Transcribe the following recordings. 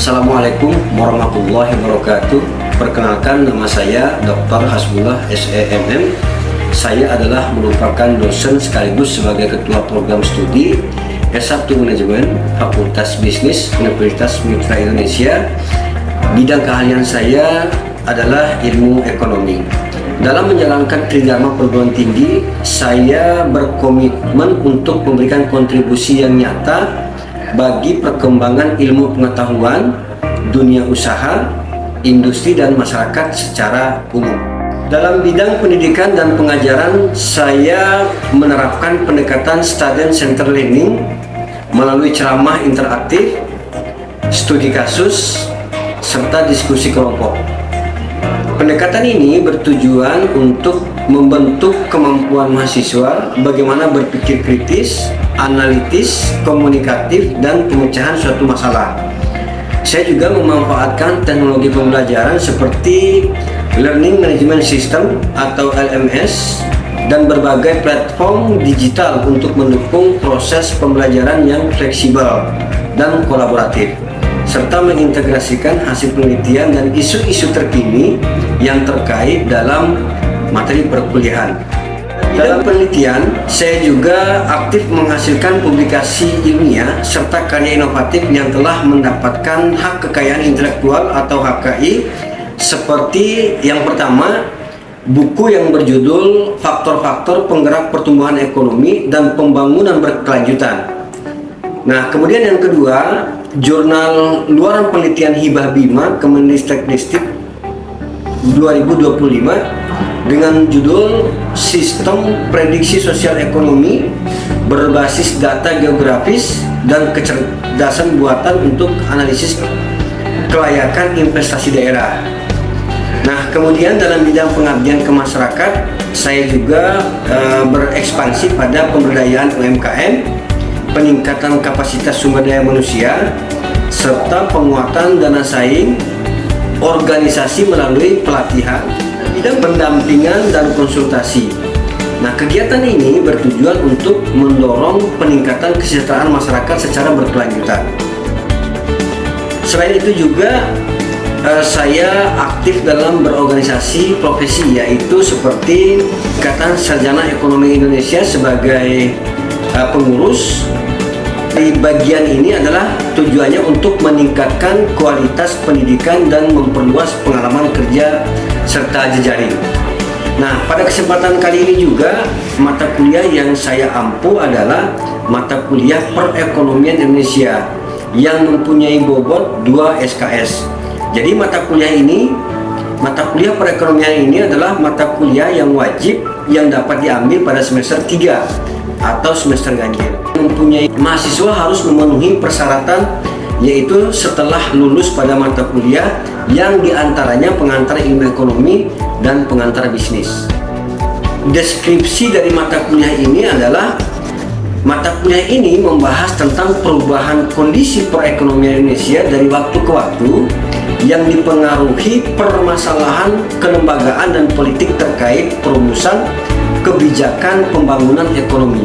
Assalamualaikum warahmatullahi wabarakatuh. Perkenalkan, nama saya Dr. Hasbullah SEMM. Saya adalah merupakan dosen sekaligus sebagai ketua program studi S1 Manajemen Fakultas Bisnis Universitas Mitra Indonesia. Bidang keahlian saya adalah ilmu ekonomi. Dalam menjalankan tridharma perguruan tinggi, saya berkomitmen untuk memberikan kontribusi yang nyata bagi perkembangan ilmu pengetahuan, dunia usaha, industri dan masyarakat secara umum. Dalam bidang pendidikan dan pengajaran, saya menerapkan pendekatan student center learning melalui ceramah interaktif, studi kasus, serta diskusi kelompok. Pendekatan ini bertujuan untuk membentuk kemampuan mahasiswa bagaimana berpikir kritis, analitis, komunikatif, dan pemecahan suatu masalah. Saya juga memanfaatkan teknologi pembelajaran seperti Learning Management System atau LMS dan berbagai platform digital untuk mendukung proses pembelajaran yang fleksibel dan kolaboratif, serta mengintegrasikan hasil penelitian dan isu-isu terkini yang terkait dalam materi perkuliahan. Dalam penelitian, saya juga aktif menghasilkan publikasi ilmiah serta karya inovatif yang telah mendapatkan hak kekayaan intelektual atau HKI, seperti yang pertama, buku yang berjudul Faktor-faktor Penggerak Pertumbuhan Ekonomi dan Pembangunan Berkelanjutan. Nah, kemudian yang kedua, jurnal luaran penelitian Hibah Bima Kemendikbudristek 2025 dengan judul Sistem Prediksi Sosial Ekonomi berbasis data geografis dan kecerdasan buatan untuk analisis kelayakan investasi daerah. Nah, kemudian dalam bidang pengabdian ke masyarakat, saya juga berekspansi pada pemberdayaan UMKM, peningkatan kapasitas sumber daya manusia, serta penguatan dana saing organisasi melalui pelatihan, bidang pendampingan dan konsultasi. Nah, kegiatan ini bertujuan untuk mendorong peningkatan kesejahteraan masyarakat secara berkelanjutan. Selain itu juga saya aktif dalam berorganisasi profesi, yaitu seperti Ikatan Sarjana Ekonomi Indonesia sebagai pengurus. Di bagian ini adalah tujuannya untuk meningkatkan kualitas pendidikan dan memperluas pengalaman kerja serta jejaring. Nah, pada kesempatan kali ini juga mata kuliah yang saya ampu adalah mata kuliah Perekonomian Indonesia yang mempunyai bobot 2 SKS. Jadi mata kuliah perekonomian ini adalah mata kuliah yang wajib yang dapat diambil pada semester 3 atau semester ganjil. Mempunyai mahasiswa harus memenuhi persyaratan, yaitu setelah lulus pada mata kuliah yang diantaranya pengantar ilmu ekonomi dan pengantar bisnis. Deskripsi dari mata kuliah ini adalah mata kuliah ini membahas tentang perubahan kondisi perekonomian Indonesia dari waktu ke waktu yang dipengaruhi permasalahan kelembagaan dan politik terkait perumusan kebijakan pembangunan ekonomi.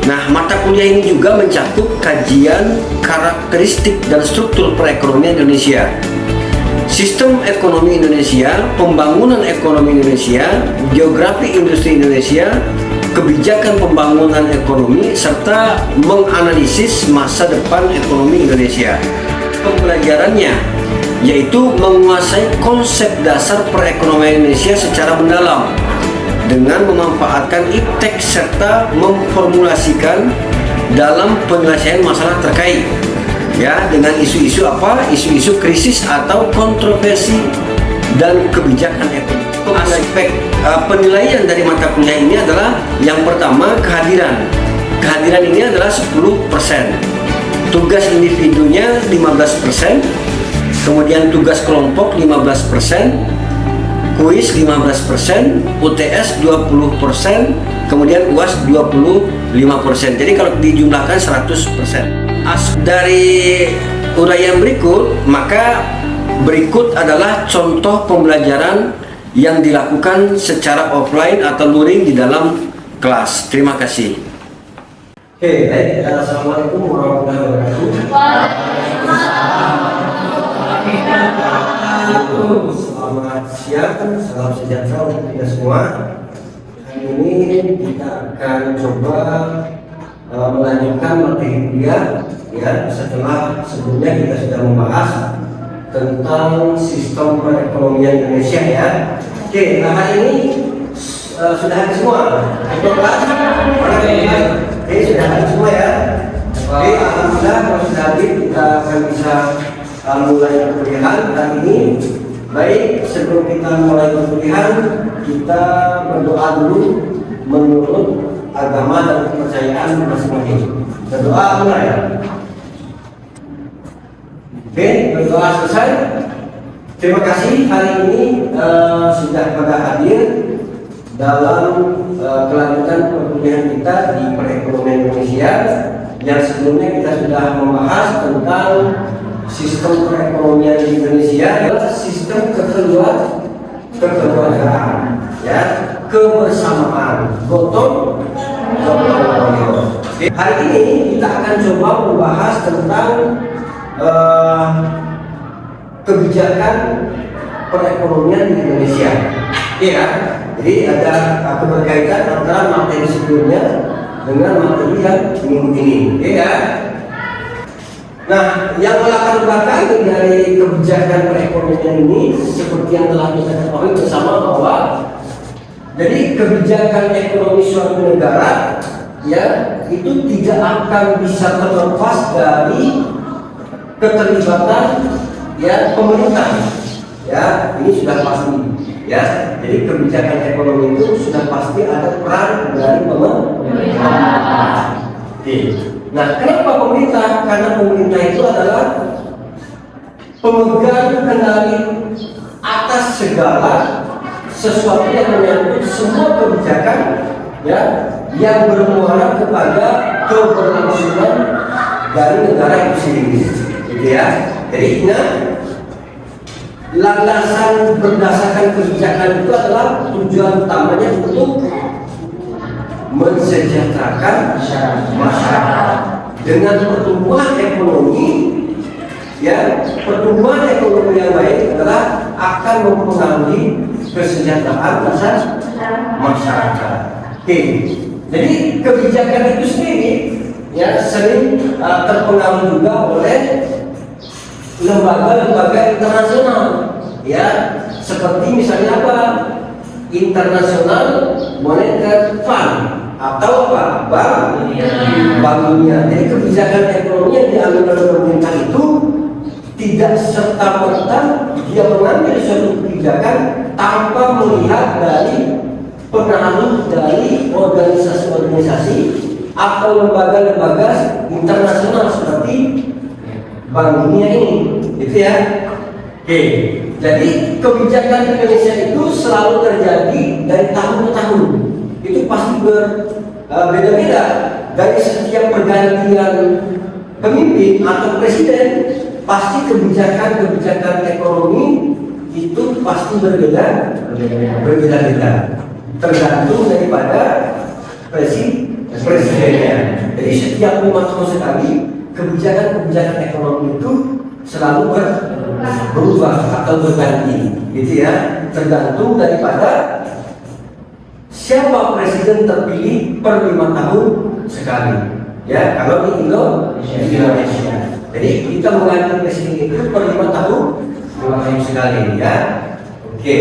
Nah, mata kuliah ini juga mencakup kajian karakteristik dan struktur perekonomian Indonesia, sistem ekonomi Indonesia, pembangunan ekonomi Indonesia, geografi industri Indonesia, kebijakan pembangunan ekonomi, serta menganalisis masa depan ekonomi Indonesia. Pembelajarannya yaitu menguasai konsep dasar perekonomian Indonesia secara mendalam dengan memanfaatkan iptek serta memformulasikan dalam penyelesaian masalah terkait dengan isu-isu isu-isu krisis atau kontroversi dan kebijakan ekonomi. Aspek penilaian dari mata kuliah ini adalah yang pertama, kehadiran ini adalah 10%, tugas individunya 15%, kemudian tugas kelompok 15%, kuis 15%, UTS 20%, kemudian UAS 25%. Jadi kalau dijumlahkan 100%. Dari uraian berikut, maka berikut adalah contoh pembelajaran yang dilakukan secara offline atau luring di dalam kelas. Terima kasih. Assalamualaikum warahmatullahi wabarakatuh. Selamat siang, salam sejahtera untuk kita semua. Hari ini kita akan coba melanjutkan materi kuliah ya, setelah sebelumnya kita sudah membahas tentang sistem perekonomian Indonesia ya. Oke, nah hari ini sudah hadir semua. Untuk kelas, oke sudah hadir semua ya. Oke, alhamdulillah kalau sudah hadir kita akan bisa mulai perkuliahan hari ini. Baik, sebelum kita mulai perkuliahan, kita berdoa dulu menurut agama dan kepercayaan masing-masing. Berdoa mulai. Oke, berdoa selesai. Terima kasih hari ini sudah pada hadir dalam kelanjutan perkuliahan kita di perekonomian Indonesia. Yang sebelumnya kita sudah membahas tentang sistem perekonomian di Indonesia adalah sistem kekeluargaan, ya, kebersamaan, gotong royong. Hari ini kita akan coba membahas tentang kebijakan perekonomian di Indonesia, ya. Jadi ada keberkaitan antara materi sebelumnya dengan materi yang minggu ini, ya. Nah, yang melatar belakang dari kebijakan perekonomian ini seperti yang telah kita ketahui bersama bahwa jadi kebijakan ekonomi suatu negara ya itu tidak akan bisa terlepas dari keterlibatan ya pemerintah ya, ini sudah pasti ya. Jadi kebijakan ekonomi itu sudah pasti ada peran dari pemerintah. Nah, kenapa pemerintah? Karena pemerintah itu adalah pemegang kendali atas segala sesuatu yang menyangkut semua kebijakan ya yang bermuara kepada keberlangsungan dari negara itu sendiri, gitu ya. Jadi ingat, landasan berdasarkan kebijakan itu adalah tujuan utamanya untuk mensejahterakan masyarakat dengan pertumbuhan ekonomi ya. Pertumbuhan ekonomi yang baik adalah akan mempengaruhi kesejahteraan masyarakat. Oke, jadi kebijakan itu sendiri ya sering terpengaruh juga oleh lembaga-lembaga internasional ya, seperti misalnya apa? International Monetary Fund atau apa? Bank Dunia. Jadi kebijakan ekonomi yang diambil oleh pemerintah itu tidak serta-merta dia mengambil suatu kebijakan tanpa melihat dari pengaruh dari organisasi-organisasi atau lembaga-lembaga internasional seperti Bank Dunia ini, gitu ya. Oke. Jadi kebijakan Indonesia itu selalu terjadi dari tahun ke tahun. Itu pasti berbeda-beda dari setiap pergantian pemimpin atau presiden. Pasti kebijakan ekonomi itu pasti berbeda-beda. Tergantung daripada presidennya. Jadi setiap 5 tahun sekali kebijakan ekonomi itu selalu berubah atau berganti, gitu ya, tergantung daripada siapa presiden terpilih per 5 tahun sekali, ya. Kalau di Indonesia, jadi kita mengganti presiden itu per 5 tahun sekali, ya. Oke,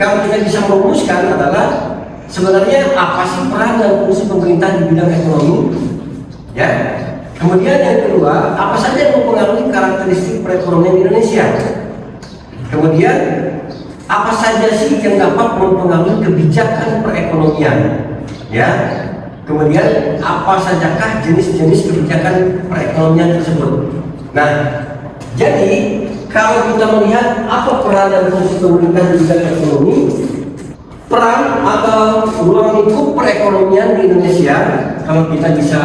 kalau kita bisa merumuskan adalah sebenarnya apa sih peran dan fungsi pemerintah di bidang ekonomi, ya. Kemudian yang kedua, apa saja yang mempengaruhi karakteristik perekonomian Indonesia? Kemudian, apa saja sih yang dapat mempengaruhi kebijakan perekonomian? Ya. Kemudian, apa sajakah jenis-jenis kebijakan perekonomian tersebut? Nah, jadi kalau kita melihat apa peran dan fungsi pemerintah di bidang ekonomi, peran atau ruang lingkup perekonomian di Indonesia, kalau kita bisa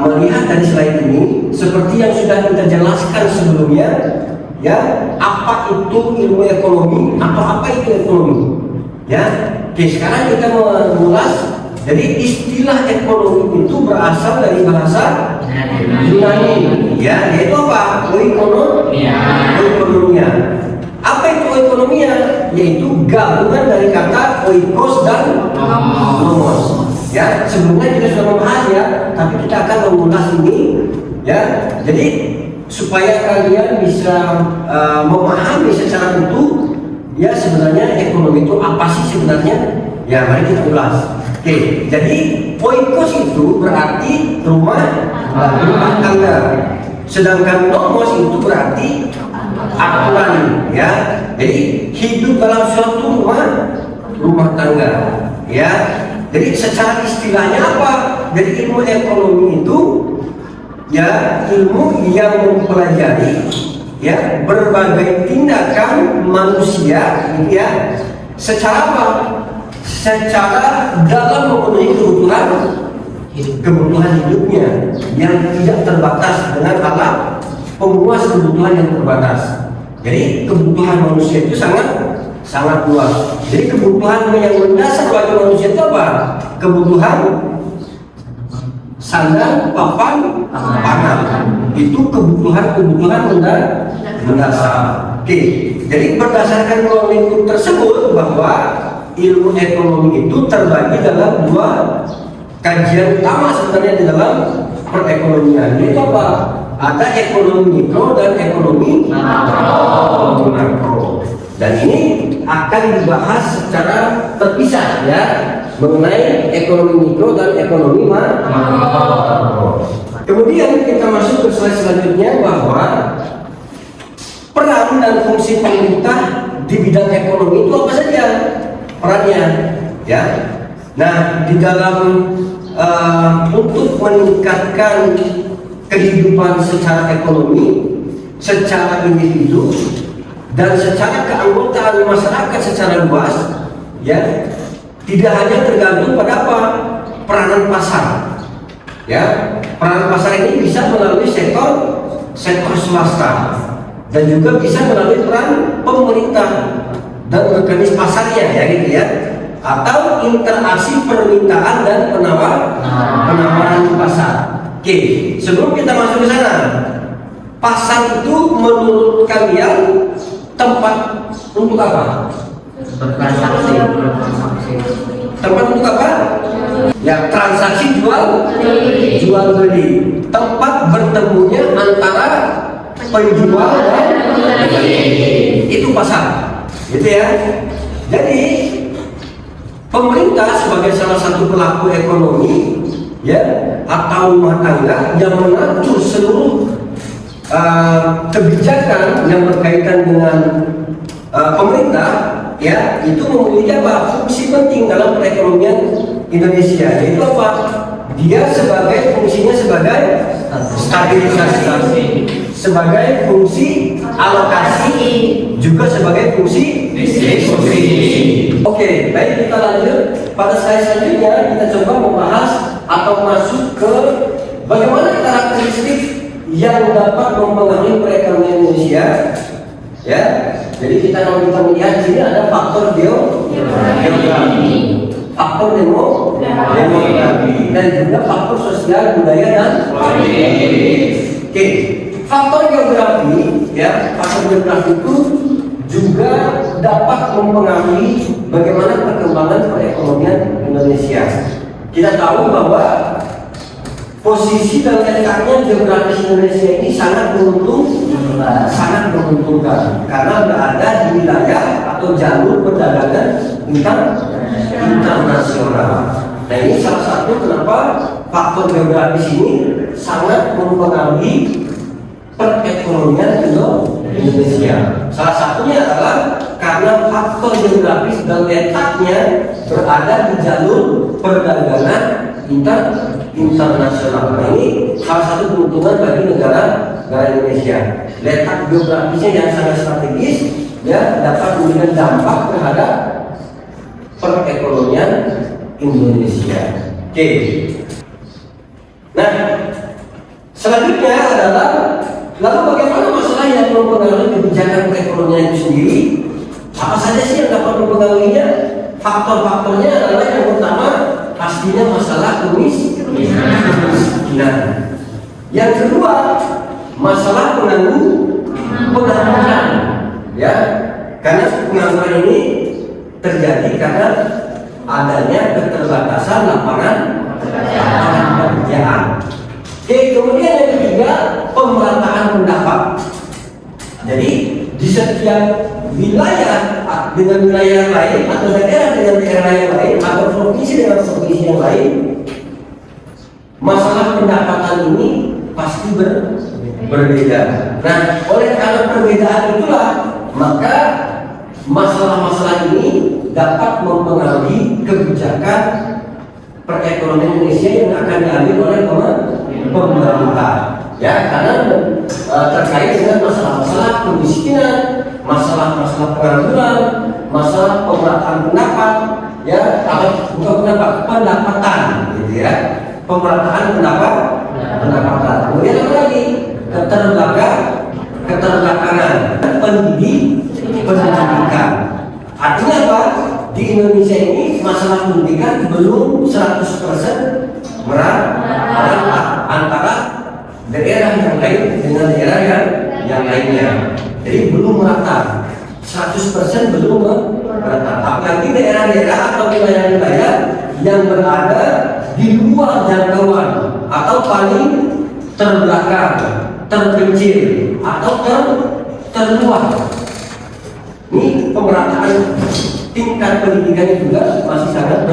melihat dari slide ini, seperti yang sudah kita jelaskan sebelumnya, ya, apa itu ilmu ekonomi atau apa itu ekonomi, ya. Oke, sekarang kita mengulas Jadi istilah ekonomi itu berasal dari bahasa Yunani, ya, yaitu apa? Oikonomia. Apa itu oikonomia? Yaitu gabungan dari kata oikos dan nomos. Ya, sebelumnya kita sudah membahas ya, tapi kita akan mengulas ini, ya. Jadi supaya kalian bisa memahami secara utuh, ya sebenarnya ekonomi itu apa sih sebenarnya? Ya, mari kita ulas. Oke, jadi oikos itu berarti rumah tangga, sedangkan nomos itu berarti aturan, ya. Jadi hidup dalam suatu rumah tangga, ya. Jadi secara istilahnya apa? Jadi ilmu ekonomi itu, ya, ilmu yang mempelajari, ya, berbagai tindakan manusia, ya, secara apa? Secara dalam memenuhi kebutuhan hidupnya yang tidak terbatas dengan alat pemuas kebutuhan yang terbatas. Jadi kebutuhan manusia itu sangat luas. Jadi kebutuhan yang mendasar bagi manusia itu apa? Kebutuhan sandang, papan, pangan. Itu kebutuhan mendasar. Oke. Jadi berdasarkan ruang lingkup tersebut bahwa ilmu ekonomi itu terbagi dalam dua kajian utama sebenarnya di dalam perekonomian. Itu apa? Ada ekonomi mikro dan ekonomi makro. Dan ini akan dibahas secara terpisah, ya, mengenai ekonomi mikro dan ekonomi makro. Kemudian kita masuk ke slide selanjutnya bahwa peran dan fungsi pemerintah di bidang ekonomi itu apa saja perannya, ya. Nah, di dalam untuk meningkatkan kehidupan secara ekonomi, secara individu, dan secara keanggotaan masyarakat secara luas, ya, tidak hanya tergantung pada apa? Peranan pasar, ya. Peranan pasar ini bisa melalui sektor swasta dan juga bisa melalui peran pemerintah dan mekanisme pasarnya, ya, gitu ya, atau interaksi permintaan dan penawaran di pasar. Oke, sebelum kita masuk ke sana, pasar itu menurut kalian tempat untuk apa? Transaksi. Tempat untuk apa? Ya, transaksi jual beli. Tempat bertemunya antara penjual dan pembeli. Itu pasar, gitu ya. Jadi pemerintah sebagai salah satu pelaku ekonomi, ya, atau rumah tangga yang mengatur seluruh kebijakan yang berkaitan dengan pemerintah, ya, itu memiliki apa? Fungsi penting dalam perekonomian Indonesia, yaitu apa? Dia fungsinya sebagai stabilisasi, sebagai fungsi alokasi, juga sebagai fungsi distribusi. Oke, baik, kita lanjut. Pada slide selanjutnya kita coba membahas atau masuk ke bagaimana karakteristik yang dapat mempengaruhi perekonomian Indonesia, ya. Jadi kalau kita melihat di sini ada faktor geografi, faktor demografi, dan juga faktor sosial, budaya, dan politik. Oke, faktor geografi, ya, faktor geografi itu juga dapat mempengaruhi bagaimana perkembangan perekonomian Indonesia. Kita tahu bahwa posisi dan letaknya geografis Indonesia ini sangat menguntungkan karena berada di wilayah atau jalur perdagangan internasional. Nah, ini salah satu kenapa faktor geografis ini sangat mempengaruhi perekonomian Indonesia. Salah satunya adalah karena faktor geografis dan letaknya berada di jalur perdagangan internasional. Nah, ini salah satu keuntungan bagi negara Indonesia. Letak geografisnya yang sangat strategis, ya, dapat memberikan dampak terhadap perekonomian Indonesia. Oke. Nah, selanjutnya adalah lalu bagaimana masalah yang mempengaruhi kebijakan perekonomian itu sendiri? Apa saja sih yang dapat mempengaruhinya? Faktor-faktornya adalah yang pertama pastinya masalah kemiskinan. Yang kedua, masalah pengangguran. Ya, karena pengangguran ini terjadi karena adanya keterbatasan lapangan pekerjaan. Oke, kemudian yang ketiga, pemerataan pendapat. Jadi di setiap wilayah dengan wilayah yang lain, atau daerah dengan daerah yang lain, atau provinsi dengan provinsi yang lain, masalah pendapatan ini pasti berbeda. Nah, oleh karena perbedaan itulah, maka masalah-masalah ini dapat mempengaruhi kebijakan perekonomian Indonesia yang akan diambil oleh pemerintah. Ya, karena terkait dengan masalah-masalah kemiskinan, masalah-masalah pengangguran, masalah pemerataan pendapat, ya, atau bukan pendapatan, gitu ya, pemerataan pendapatan. Kemudian apa lagi? Keterbelakangan pendidikan. Artinya apa? Di Indonesia ini masalah pendidikan belum 100% merata antara daerah yang lain dengan daerah yang lainnya. Jadi belum merata, 100% belum merata. Apalagi daerah-daerah atau wilayah-wilayah yang berada di luar jangkauan atau paling terbelakang, terpencil atau terluar. Ini pemerataan tingkat pendidikan juga masih sangat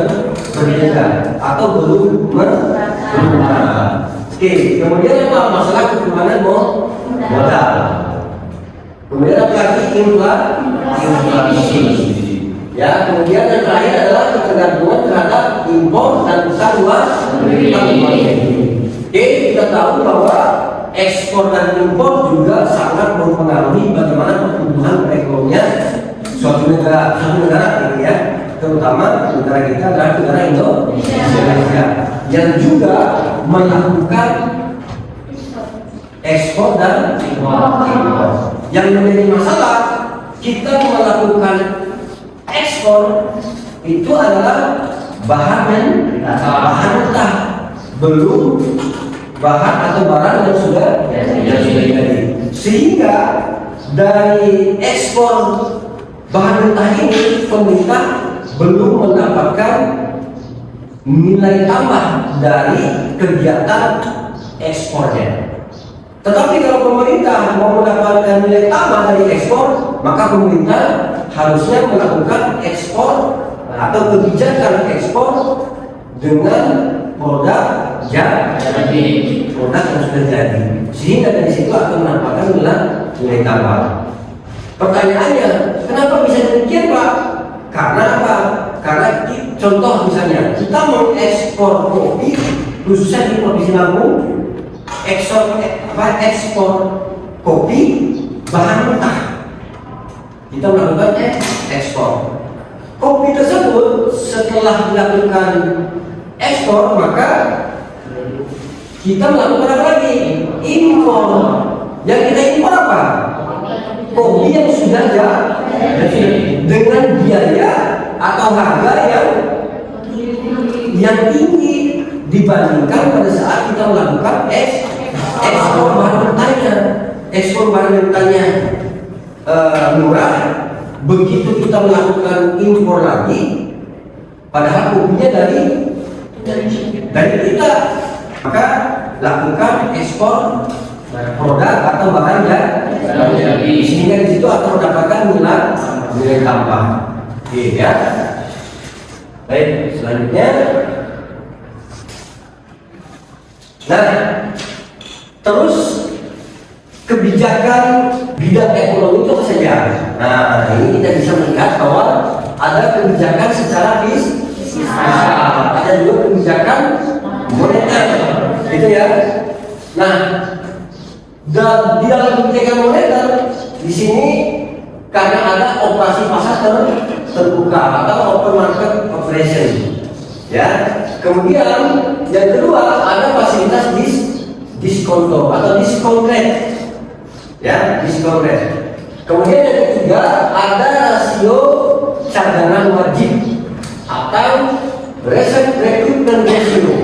berbeda atau belum merata. Oke, kemudian apa? Masalah kekurangan modal. Kemudian apa lagi? Inflasi. Ya, kemudian yang terakhir adalah ketergantungan terhadap impor dan utang luar negeri. Oke, kita tahu bahwa ekspor dan impor juga sangat mempengaruhi bagaimana pertumbuhan perekonomian suatu negara ini ya, terutama negara kita adalah negara Indonesia yang juga melakukan ekspor dan impor. Yang menjadi masalah, kita melakukan ekspor itu adalah bahan mentah, belum bahan atau barang yang sudah jadi. Sehingga dari ekspor bahan mentah ini pemerintah belum mendapatkan nilai tambah dari kegiatan ekspornya. Tetapi kalau pemerintah mau mendapatkan nilai tambah dari ekspor, maka pemerintah harusnya melakukan ekspor atau kebijakan ekspor dengan produk yang sudah jadi, sehingga dari situ akan mendapatkan nilai tambah. Pertanyaannya, kenapa bisa demikian, Pak? Karena apa? Karena contoh misalnya kita mengekspor kopi, khususnya di Provinsi Lampung, ekspor kopi bahan mentah. Kita melakukan ekspor kopi tersebut. Setelah dilakukan ekspor, maka kita melakukan apa lagi? Impor. Yang kita impor apa? Kopi yang sudah jadi dengan biaya atau harga yang tinggi dibandingkan pada saat kita melakukan ekspor bahan mentahnya. Ekspor bahan mentahnya murah, begitu kita melakukan impor lagi, padahal kopinya dari kita, maka lakukan ekspor produk atau bahan sehingga di situ akan mendapatkan nilai tambah. Oke ya. Baik, selanjutnya. Nah, terus kebijakan bidang ekonomi itu apa saja? Nah, ini kita bisa melihat bahwa ada kebijakan secara fiskal, ada juga kebijakan moneter, gitu ya. Nah, di dalam kebijakan moneter di sini karena ada operasi pasar terbuka atau open market operation, ya. Kemudian yang kedua ada fasilitas diskonto atau discount rate, ya, discount rate. Kemudian yang ketiga ada rasio cadangan wajib atau recruitment ratio.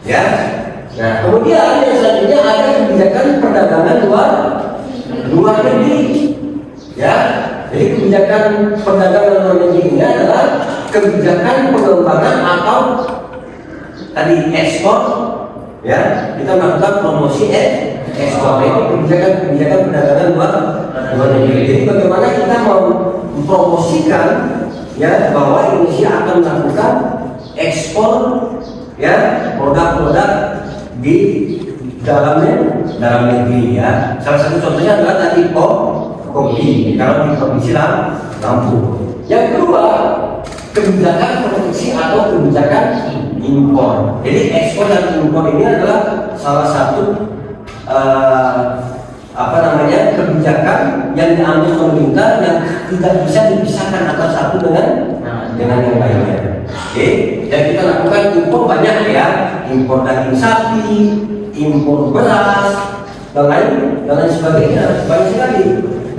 Ya. Nah, kemudian yang selanjutnya ada kebijakan perdagangan luar negeri. Ya. Jadi kebijakan perdagangan luar negeri ini adalah kebijakan pengembangan atau tadi ekspor, ya, kita melakukan promosi ekspor. Itu kebijakan perdagangan luar negeri. Jadi bagaimana kita mau mempromosikan, ya, bahwa Indonesia akan melakukan ekspor, ya, produk-produk di dalam negeri, ya. Salah satu contohnya adalah tadi kopi kalau di provinsi Lampung. Yang kedua, kebijakan produksi atau kebijakan impor. Jadi ekspor dan impor ini adalah salah satu kebijakan yang diambil pemerintah yang tidak bisa dipisahkan antara satu dengan yang lainnya. Oke, yang kita lakukan impor banyak, ya, impor daging sapi, impor beras, dan lain sebagainya, banyak sekali.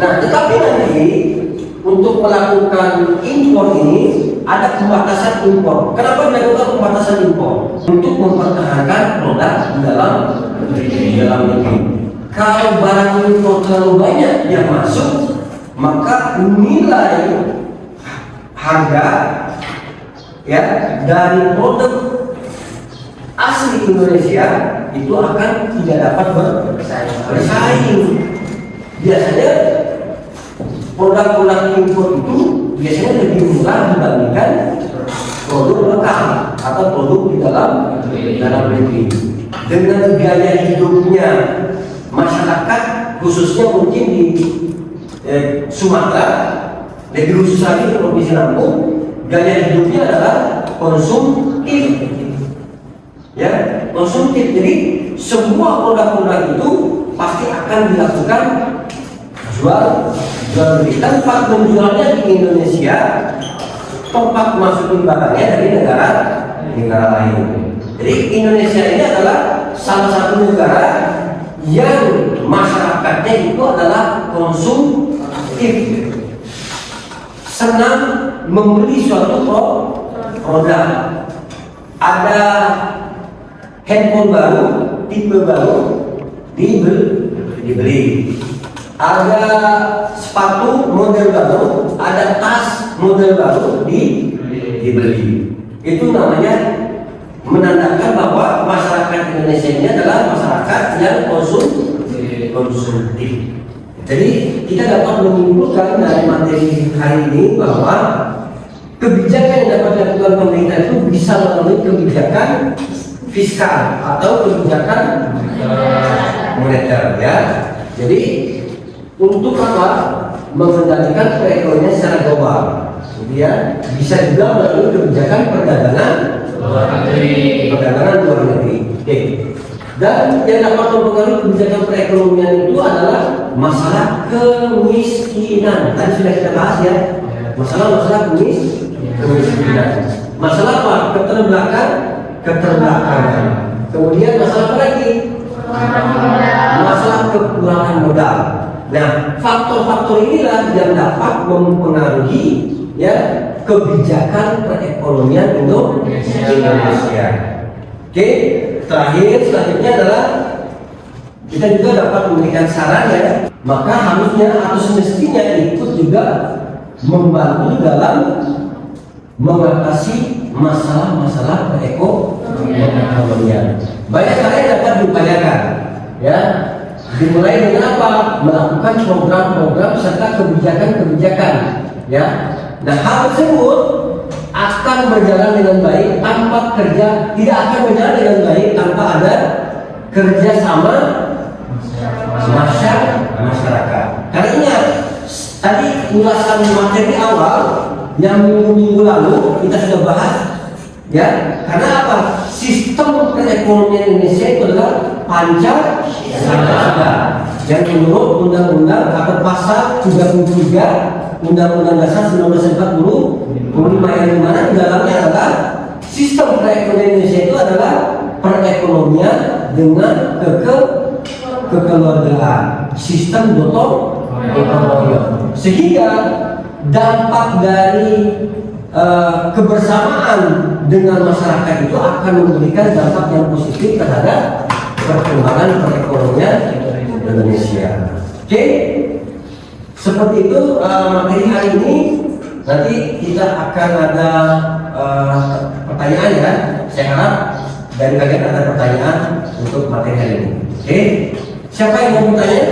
Nah, tetapi nanti untuk melakukan impor ini ada pembatasan impor. Kenapa dilakukan pembatasan impor? Untuk mempertahankan produk di dalam negeri. Kalau barang impor terlalu banyak yang masuk, maka nilai harga, ya, dari produk asli Indonesia itu akan tidak dapat bersaing. Biasanya produk-produk impor itu biasanya lebih murah dibandingkan produk lokal atau produk di dalam negeri. Dengan biaya hidupnya masyarakat, khususnya mungkin di Sumatera, lebih khusus lagi di Provinsi Lampung, gaya hidupnya adalah konsumtif, ya, konsumtif. Jadi semua produk-produk itu pasti akan dilakukan jual beli. Tempat menjualnya di Indonesia, tempat masukin barangnya dari negara lain. Jadi Indonesia ini adalah salah satu negara yang masyarakatnya itu adalah konsumtif, senang membeli suatu produk. Ada handphone baru, tipe baru, dibeli. Ada sepatu model baru, ada tas model baru, dibeli. Itu namanya menandakan bahwa masyarakat Indonesia ini adalah masyarakat yang konsumtif. Jadi kita dapat menyimpulkan dari materi hari ini bahwa kebijakan yang dapat dilakukan pemerintah itu bisa melalui kebijakan fiskal atau kebijakan moneter, ya. Jadi untuk apa? Mengendalikan perekonomian secara global. Kemudian bisa juga melalui kebijakan perdagangan luar negeri. Oke. Dan yang dapat mempengaruhi kebijakan perekonomian itu adalah masalah kemiskinan. Tadi sudah kita bahas, ya. Masalah kemiskinan. Masalah apa? Keterbelakangan. Kemudian masalah apa lagi? Masalah kekurangan modal. Nah, faktor-faktor inilah yang dapat mempengaruhi, ya, kebijakan perekonomian Indonesia. Oke, selanjutnya adalah kita juga dapat memberikan saran, ya. Maka harusnya atau semestinya ikut juga membantu dalam mengatasi masalah-masalah perekonomian. Banyak hal yang dapat diupayakan, ya. Dimulai dengan apa? Melakukan program-program serta kebijakan-kebijakan, ya. Nah, hal tersebut akan berjalan dengan baik tidak akan berjalan dengan baik tanpa ada kerjasama masyarakat. Karena ingat, tadi ulasan materi awal yang minggu lalu kita sudah bahas, ya. Karena apa? Sistem perekonomian Indonesia itu adalah Pancasila yang menurut Undang-Undang atau Pasal 33 Undang-Undang Dasar 1945 yang dimana di dalamnya adalah sistem perekonomian Indonesia itu adalah perekonomian dengan kekeluargaan, sistem gotong royong. Sehingga dampak dari kebersamaan dengan masyarakat itu akan memberikan dampak yang positif terhadap perkembangan perekonomian Indonesia. Oke, seperti itu materi hari ini. Nanti kita akan ada pertanyaan ya. Saya harap dari kalian ada pertanyaan untuk materi hari ini. Oke, siapa yang mau bertanya?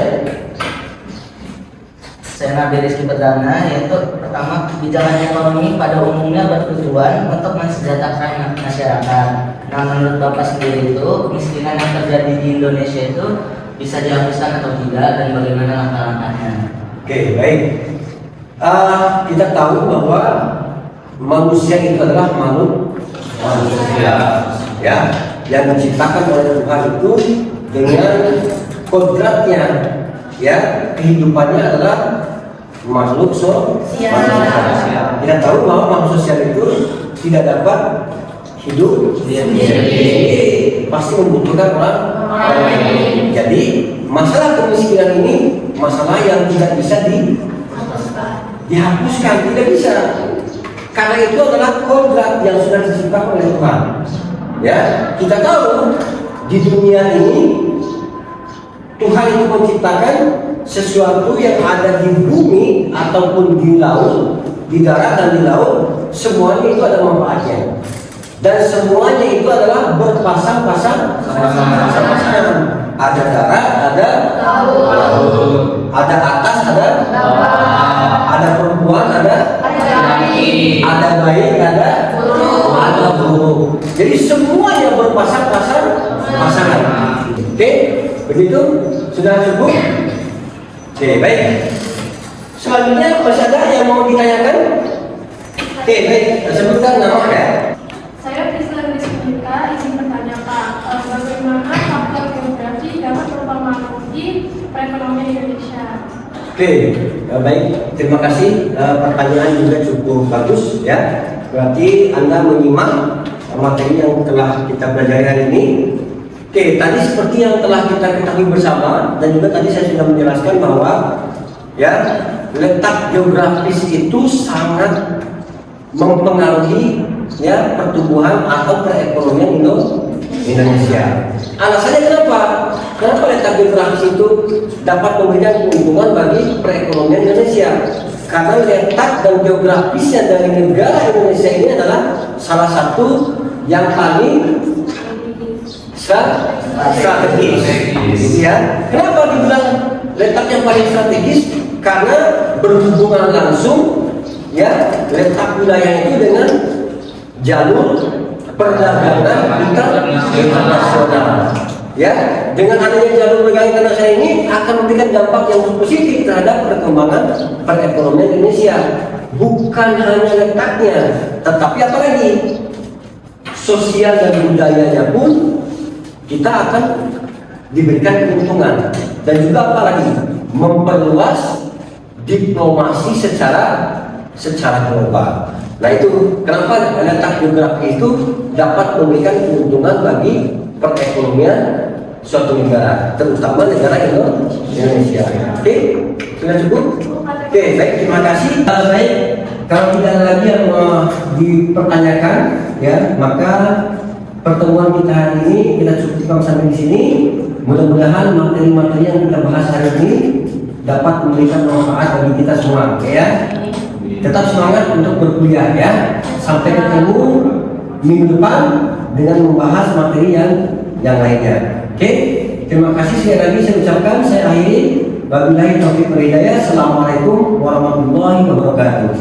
Saya Nabi Rizky Perdana, yaitu pertama, kebijakan ekonomi pada umumnya bertujuan untuk mensejahterakan masyarakat. Nah, menurut Bapak sendiri itu, kemiskinan yang terjadi di Indonesia itu bisa dihapuskan atau tidak, dan bagaimana langkah-langkahnya? Oke, baik. Kita tahu bahwa manusia itu adalah makhluk manusia, ya, yang diciptakan oleh Tuhan itu dengan kodratnya, ya, kehidupannya adalah makhluk sosial. Kita tahu bahwa makhluk sosial itu tidak dapat hidup sendiri, pasti membutuhkan orang lain. Jadi masalah kemiskinan ini masalah yang tidak bisa dihapuskan, tidak bisa. Karena itu adalah kodrat yang sudah diciptakan oleh Tuhan. Ya, kita tahu di dunia ini Tuhan itu menciptakan sesuatu yang ada di bumi ataupun di laut, di darat dan di laut, semuanya itu ada manfaatnya. Dan semuanya itu adalah berpasang-pasang. Ada darat, ada laut, ada atas, ada bawah, ada perempuan, ada baik, ada buruk. Jadi semuanya berpasang-pasang pasangan. Oke, begitu sudah cukup. Oke, baik. Selanjutnya masih ada yang mau ditanyakan? Oke, baik. Sebutkan nama ya. Saya Priscilla Rizkyka, izin bertanya Pak, bagaimana faktor geografi dapat mempengaruhi perekonomian Indonesia? Oke, baik. Terima kasih. Pertanyaan juga cukup bagus ya. Berarti Anda menyimak materi yang telah kita pelajari hari ini. Oke, tadi seperti yang telah kita ketahui bersama dan juga tadi saya sudah menjelaskan bahwa ya letak geografis itu sangat mempengaruhi ya pertumbuhan atau perekonomian Indonesia. Alasannya kenapa? Kenapa letak geografis itu dapat memberikan keuntungan bagi perekonomian Indonesia? Karena letak dan geografisnya dari negara Indonesia ini adalah salah satu yang paling strategis, ya. Kenapa dibilang letak yang paling strategis? Karena berhubungan langsung, ya, letak wilayah itu dengan jalur perdagangan internasional. Ya, dengan adanya jalur perdagangan internasional ini akan memberikan dampak yang positif terhadap perkembangan perekonomian Indonesia. Bukan hanya letaknya, tetapi apa lagi? Sosial dan budayanya pun kita akan diberikan keuntungan, dan juga apa lagi, memperluas diplomasi secara global. Nah itu kenapa letak geografi itu dapat memberikan keuntungan bagi perekonomian suatu negara, terutama negara Indonesia. Oke, sudah cukup? Oke, baik, terima kasih. Baik, kalau tidak ada lagi yang mau dipertanyakan, ya, maka pertemuan kita hari ini kita cukupkan sampai di sini. Mudah-mudahan materi-materi yang kita bahas hari ini dapat memberikan manfaat bagi kita semua, ya. Tetap semangat untuk berkuliah, ya. Sampai ketemu minggu depan dengan membahas materi yang lainnya. Oke, terima kasih sekali lagi saya ucapkan. Saya akhiri. Wabillahi taufiq wal hidayah. Assalamualaikum warahmatullahi wabarakatuh.